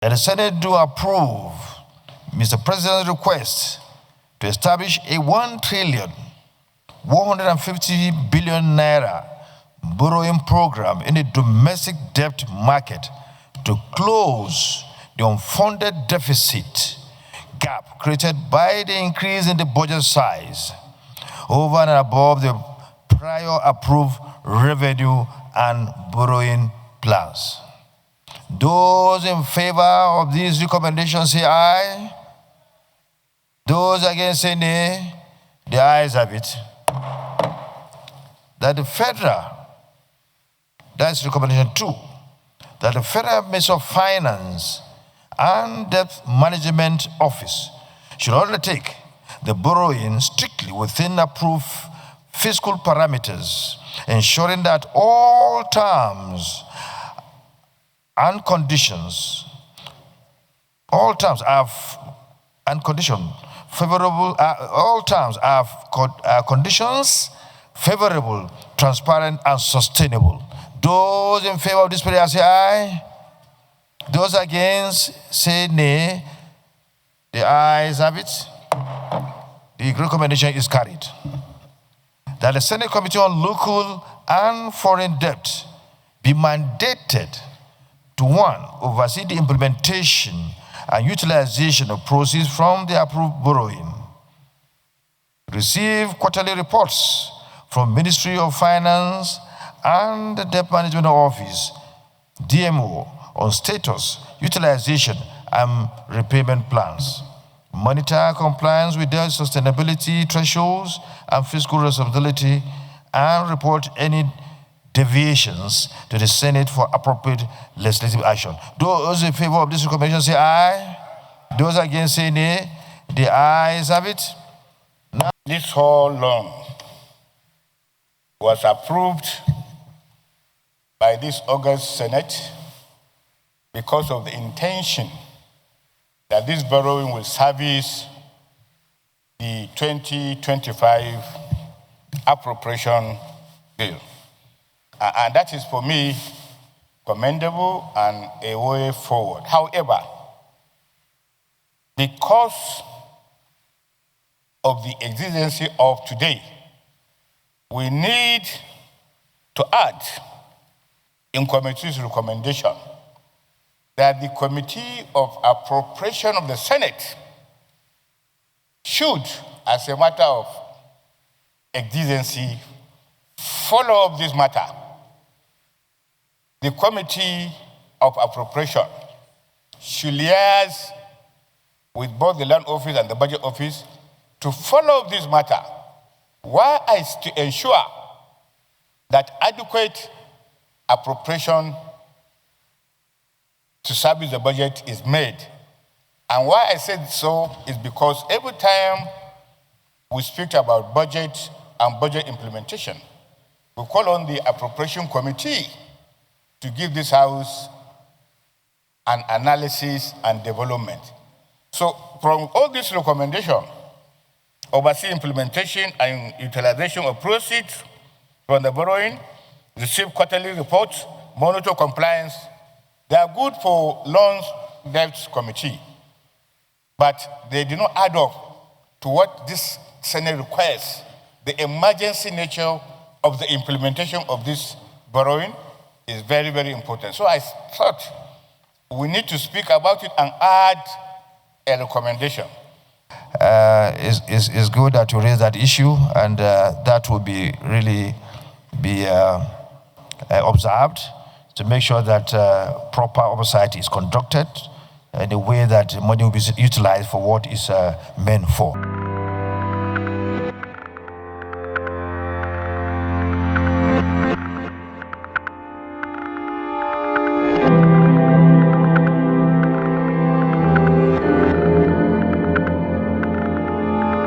that the Senate do approve Mr. President's request to establish a 1,150 billion naira borrowing program in the domestic debt market to close the unfunded deficit gap created by the increase in the budget size over and above the prior approved revenue and borrowing plans. Those in favor of these recommendations say aye. Those against say nay. The ayes have it. That the federal, that's recommendation 2, that the Federal Ministry of Finance and Debt Management Office should undertake the borrowing strictly within approved fiscal parameters, ensuring that all terms and conditions, conditions favorable, transparent, and sustainable. Those in favor of this prayer say aye. Those against say nay. The ayes have it. The recommendation is carried. That the Senate Committee on Local and Foreign Debt be mandated to 1, oversee the implementation and utilization of proceeds from the approved borrowing, receive quarterly reports from Ministry of Finance and the Debt Management Office, DMO, on status, utilization, and repayment plans, monitor compliance with their sustainability thresholds and fiscal responsibility, and report any deviations to the Senate for appropriate legislative action. Those in favor of this recommendation say aye. Those against say nay. The ayes have it. Now, this whole loan was approved by this August Senate because of the intention that this borrowing will service the 2025 appropriation bill. And that is, for me, commendable and a way forward. However, because of the exigency of today, we need to add in committee's recommendation that the Committee of Appropriation of the Senate should, as a matter of exigency, follow up this matter. The Committee of Appropriation should liaise with both the Land Office and the Budget Office to follow up this matter. Why is to ensure that adequate appropriation to service the budget is made. And why I said so is because every time we speak about budget and budget implementation, we call on the Appropriation Committee to give this House an analysis and development. So from all this recommendation, oversee implementation and utilization of proceeds from the borrowing, receive quarterly reports, monitor compliance. They are good for loans debt committee, but they do not add up to what this Senate requires. The emergency nature of the implementation of this borrowing is very, very important. So I thought we need to speak about it and add a recommendation. It's good that you raise that issue, and that will be really be observed to make sure that proper oversight is conducted in a way that money will be utilized for what is meant for.